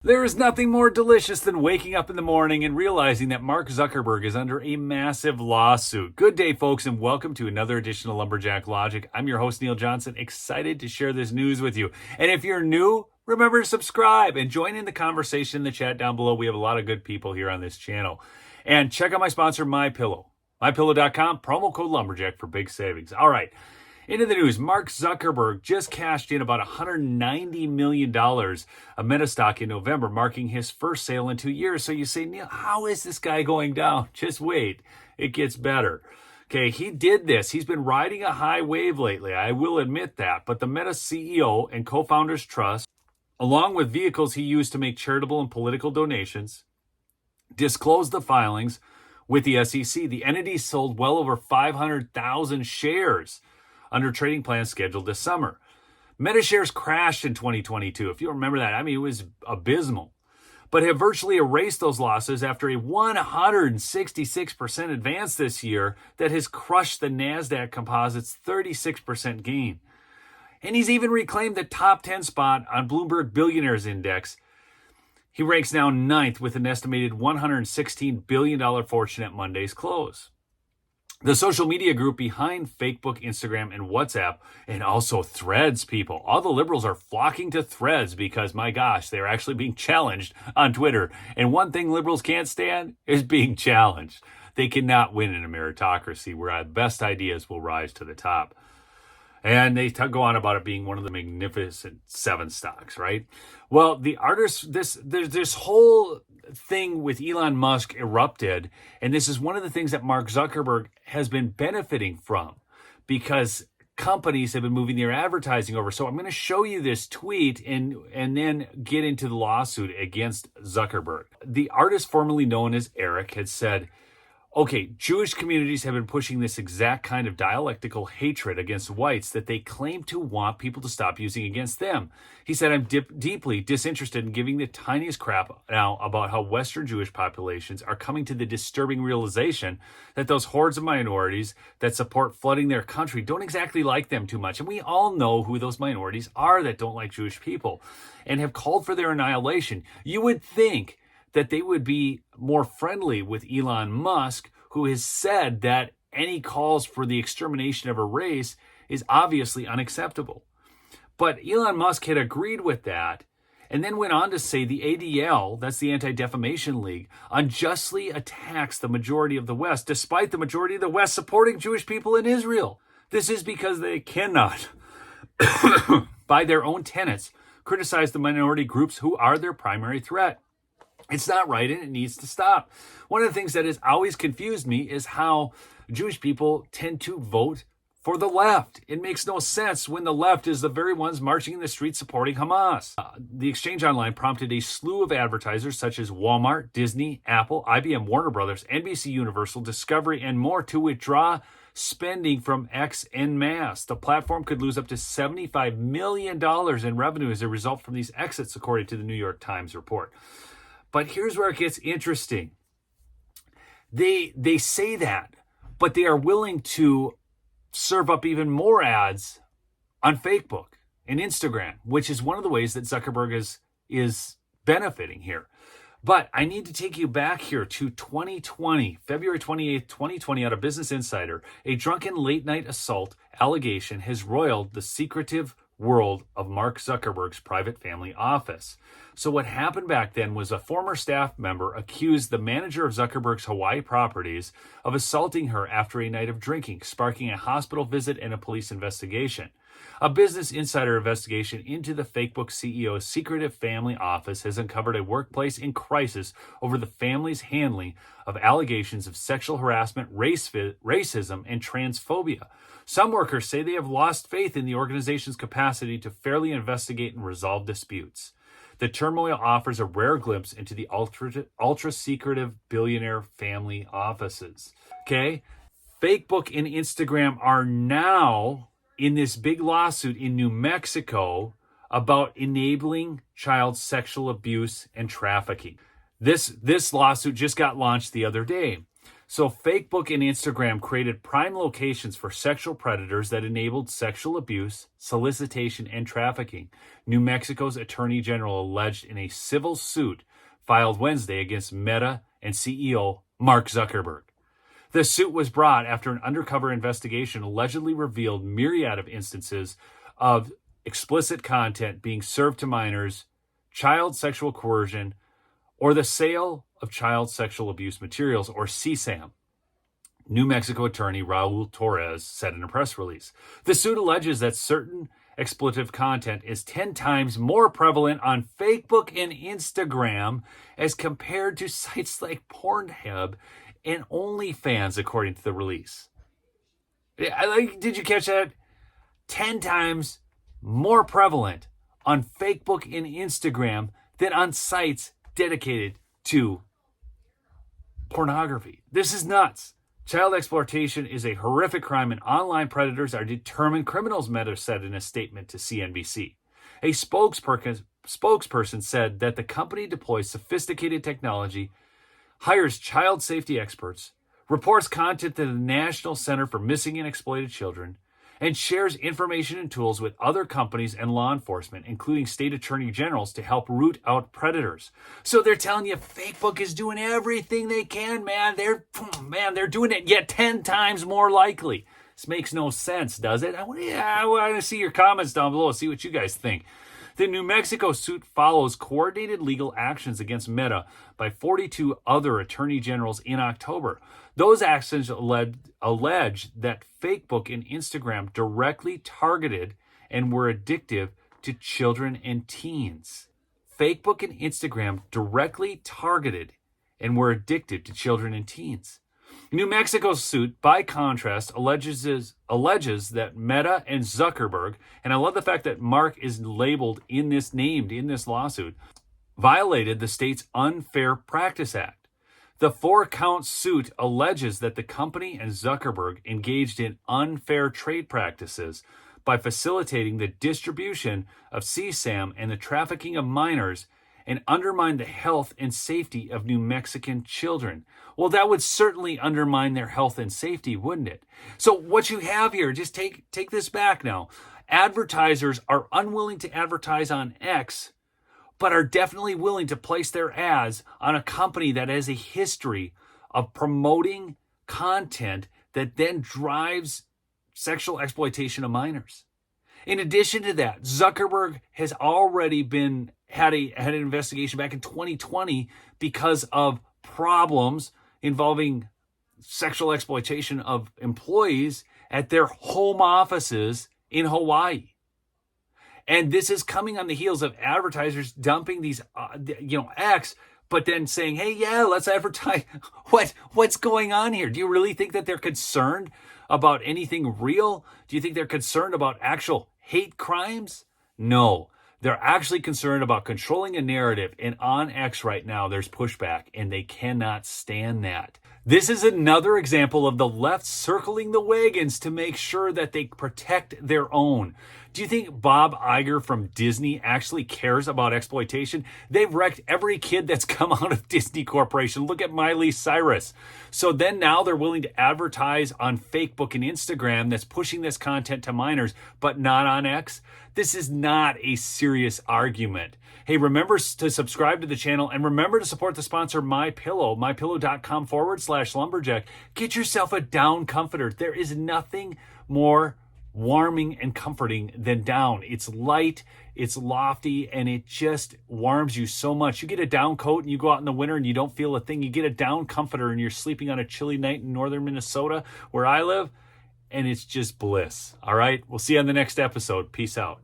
There is nothing more delicious than waking up in the morning and realizing that Mark Zuckerberg is under a massive lawsuit. Good day, folks, and welcome to another edition of Lumberjack Logic. I'm your host, Neil Johnson, excited to share this news with you. And if you're new, remember to subscribe and join in the conversation in the chat down below. We have a lot of good people here on this channel. And check out my sponsor, MyPillow. MyPillow.com, promo code Lumberjack for big savings. All right. Into the news, Mark Zuckerberg just cashed in about $190 million of Meta stock in November, marking his first sale in 2 years. So you say, Neil, how is this guy going down? Just wait. It gets better. Okay, he did this. He's been riding a high wave lately. I will admit that. But the Meta CEO and co-founders trust, along with vehicles he used to make charitable and political donations, disclosed the filings with the SEC. The entity sold well over 500,000 shares under trading plans scheduled this summer. Meta shares crashed in 2022. If you remember that, I mean, it was abysmal, but have virtually erased those losses after a 166% advance this year that has crushed the NASDAQ Composite's 36% gain. And he's even reclaimed the top 10 spot on Bloomberg Billionaires Index. He ranks now 9th with an estimated $116 billion fortune at Monday's close. The social media group behind Facebook, Instagram, and WhatsApp, and also Threads, people. All the liberals are flocking to Threads because, my gosh, they're actually being challenged on Twitter. And one thing liberals can't stand is being challenged. They cannot win in a meritocracy where the best ideas will rise to the top. And they go on about it being one of the magnificent 7 stocks, right? Well, there's this whole thing with Elon Musk erupted, and this is one of the things that Mark Zuckerberg has been benefiting from because companies have been moving their advertising over. So I'm going to show you this tweet and then get into the lawsuit against Zuckerberg. The artist formerly known as Eric had said, okay, Jewish communities have been pushing this exact kind of dialectical hatred against whites that they claim to want people to stop using against them. He said, I'm deeply disinterested in giving the tiniest crap now about how Western Jewish populations are coming to the disturbing realization that those hordes of minorities that support flooding their country don't exactly like them too much. And we all know who those minorities are that don't like Jewish people and have called for their annihilation. You would think that they would be more friendly with Elon Musk, who has said that any calls for the extermination of a race is obviously unacceptable. But Elon Musk had agreed with that and then went on to say the ADL, that's the Anti-Defamation League, unjustly attacks the majority of the West, despite the majority of the West supporting Jewish people in Israel. This is because they cannot, by their own tenets, criticize the minority groups who are their primary threat. It's not right, and it needs to stop. One of the things that has always confused me is how Jewish people tend to vote for the left. It makes no sense when the left is the very ones marching in the streets supporting Hamas. The exchange online prompted a slew of advertisers such as Walmart, Disney, Apple, IBM, Warner Brothers, NBC Universal, Discovery, and more to withdraw spending from X en masse. The platform could lose up to $75 million in revenue as a result from these exits, according to the New York Times report. But here's where it gets interesting. They say that, but they are willing to serve up even more ads on Facebook and Instagram, which is one of the ways that Zuckerberg is benefiting here. But I need to take you back here to 2020, February 28th, 2020, out of Business Insider. A drunken late-night assault allegation has roiled the secretive world of Mark Zuckerberg's private family office. So what happened back then was a former staff member accused the manager of Zuckerberg's Hawaii properties of assaulting her after a night of drinking, sparking a hospital visit and a police investigation. A Business Insider investigation into the Facebook CEO's secretive family office has uncovered a workplace in crisis over the family's handling of allegations of sexual harassment, racism, and transphobia. Some workers say they have lost faith in the organization's capacity to fairly investigate and resolve disputes. The turmoil offers a rare glimpse into the ultra-secretive billionaire family offices. Okay? Facebook and Instagram are now in this big lawsuit in New Mexico about enabling child sexual abuse and trafficking. This lawsuit just got launched the other day. So Facebook and Instagram created prime locations for sexual predators that enabled sexual abuse, solicitation, and trafficking. New Mexico's Attorney General alleged in a civil suit filed Wednesday against Meta and CEO Mark Zuckerberg. The suit was brought after an undercover investigation allegedly revealed myriad of instances of explicit content being served to minors, child sexual coercion, or the sale of child sexual abuse materials, or CSAM. New Mexico attorney Raul Torres said in a press release. The suit alleges that certain expletive content is 10 times more prevalent on Facebook and Instagram as compared to sites like Pornhub and OnlyFans, according to the release. Did you catch that? 10 times more prevalent on Facebook and Instagram than on sites dedicated to pornography. This is nuts. Child exploitation is a horrific crime and online predators are determined criminals, Meta said in a statement to CNBC. A spokesperson said that the company deploys sophisticated technology, hires child safety experts, reports content to the National Center for Missing and Exploited Children, and shares information and tools with other companies and law enforcement, including state attorney generals, to help root out predators. So they're telling you Facebook is doing everything they can, man. They're doing it yet 10 times more likely. This makes no sense, does it? I want to see your comments down below, see what you guys think. The New Mexico suit follows coordinated legal actions against Meta by 42 other attorney generals in October. Those actions allege that Facebook and Instagram directly targeted and were addictive to children and teens. Facebook and Instagram directly targeted and were addicted to children and teens. New Mexico's suit, by contrast, alleges that Meta and Zuckerberg, and I love the fact that Mark is named in this lawsuit, violated the state's Unfair Practice Act. The 4-count suit alleges that the company and Zuckerberg engaged in unfair trade practices by facilitating the distribution of CSAM and the trafficking of minors and undermined the health and safety of New Mexican children. Well, that would certainly undermine their health and safety, wouldn't it? So what you have here, just take this back now. Advertisers are unwilling to advertise on X, but are definitely willing to place their ads on a company that has a history of promoting content that then drives sexual exploitation of minors. In addition to that, Zuckerberg has already had an investigation back in 2020 because of problems involving sexual exploitation of employees at their home offices in Hawaii. And this is coming on the heels of advertisers dumping these, X, but then saying, hey, yeah, let's advertise. What's going on here? Do you really think that they're concerned about anything real? Do you think they're concerned about actual hate crimes? No, they're actually concerned about controlling a narrative. And on X right now, there's pushback, and they cannot stand that. This is another example of the left circling the wagons to make sure that they protect their own. Do you think Bob Iger from Disney actually cares about exploitation? They've wrecked every kid that's come out of Disney Corporation. Look at Miley Cyrus. So then now they're willing to advertise on Facebook and Instagram that's pushing this content to minors, but not on X. This is not a serious argument. Hey, remember to subscribe to the channel and remember to support the sponsor, MyPillow, mypillow.com/lumberjack. Get yourself a down comforter. There is nothing more warming and comforting than down. It's light, it's lofty, and it just warms you so much. You get a down coat and you go out in the winter and you don't feel a thing. You get a down comforter and you're sleeping on a chilly night in northern Minnesota where I live, and it's just bliss. All right, we'll see you on the next episode. Peace out.